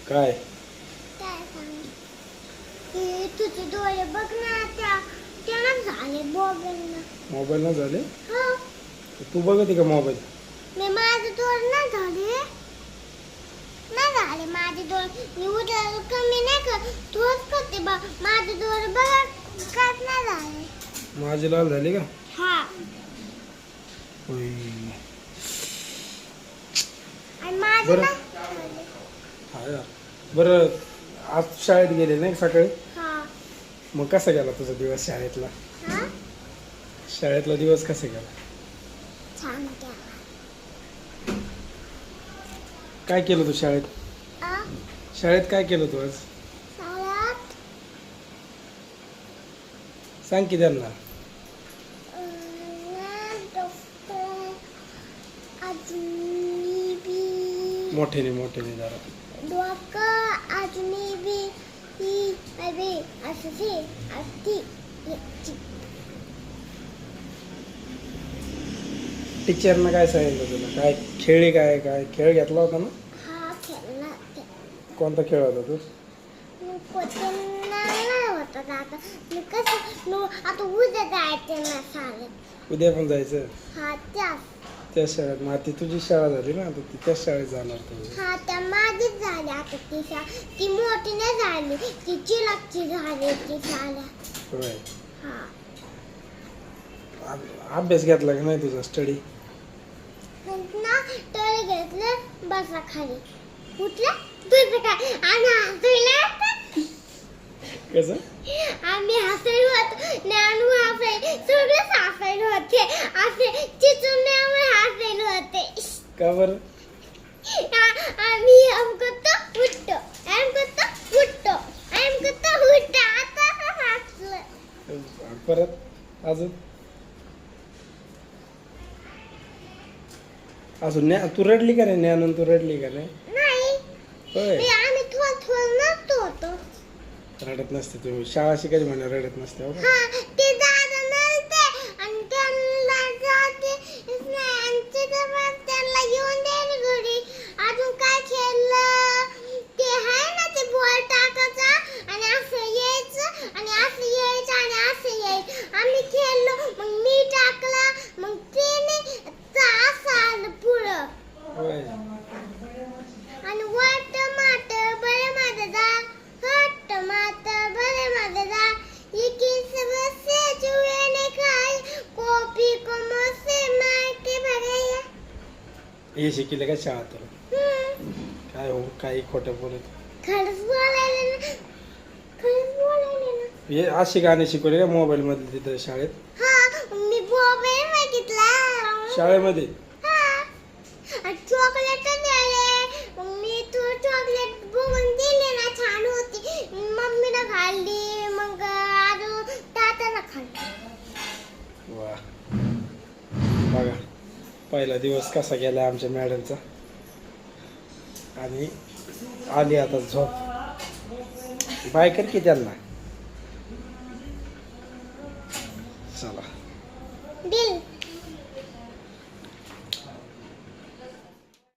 काय काय सांग हे तुझे डोळे बघ ना त्याला झाले मोबाईल ना झाले? हो तू बघते का मोबाईल? मी माझे डोळे ना झाले माझे डोळे मी उद्या कमी नाही कर तूच करते बा माझे डोळे बघा काच नाही झाले माझी लाल झाली का? हा होय. आणि माझे बरं. ना हा यार. बरं आज शाळेत गेले नाही सकाळी? हा मग कसा गेला तुझा दिवस शाळेतला? हा शाळेतला दिवस कसा गेला? छान केला काय केलं तू शाळेत? आ शाळेत काय केलं तू आज? शाळेत सांग की त्यांना. डॉक्टर अजून बी मोठ्याने जरा. डॉक्टर अजून बी ही अबे असते असती टीचरनं काय सांगितलं तुला? काय खेळ काय खेळ घेतला होता ना? हा खेळला ते कोणता खेळ होता तू? नाही होता आता मी कसं आता उद्या जायचं ना शाळेत उद्या पण जायचं हा त्या शाळेत. मग ती तुझी शाळा झाली ना आता ती त्याच शाळेत जाणार तू. हा त्या माझीच झाली आता ती मोठी नाही झाली ती चिलकची झाली ती शाळा होय. हा अभ्यास घेतला का नाही तुझा स्टडी? ना तळ घेतलं बसा खाली उठलं तुझं काय आणि हसायला कसं? आम्ही हसायला होतो ज्ञानू हसाय सगळेच हसायला होते असे चिचून हसायला होते का बरं? आम्ही करतो उठतो उठतो आता हसलं परत अजून तू रडली का नाही? ज्ञानून तू रडली का नाही? नाही होय. आम्ही थोडं नसतो होतो रडत नसते तुम्ही. शाळा शिकायची म्हणा रडत नसते हो का? हा ते दादा नसते आणि त्यांना जाते आणि त्यांना येऊन द्यायला घरी अजून काय खेळलं ते आहे ना ते बॉल टाकायचा आणि असं यायचं आणि असं यायचं आणि असं यायचं आम्ही खेळलो मग मी टाकला मग त्याने असं आलं पुढं होय. आणि वाट माट बरे माझा जा हट मात बरे माझा जा इकिन सबसे जुए ने खाई कॉफी को मोसे मारके भरे हे शिकले का शाळा तुला? काय हो काही खोटं बोलत. खरंच बोलायला ना हे अशी गाणी शिकवले का मोबाईल मध्ये तिथं शाळेत? हा मी मोबाईल मागितला शाळेमध्ये? चॉकलेट दिले मी तू चॉकलेट बघून दिले ना छान होती मम्मीनं खाल्ली मग अजून तात्यानं खाल्ली वा बघा पहिला दिवस कसा गेला आमच्या मॅडमचा. आणि आली आता झोप. बाय कर की त्यांना. चला दिल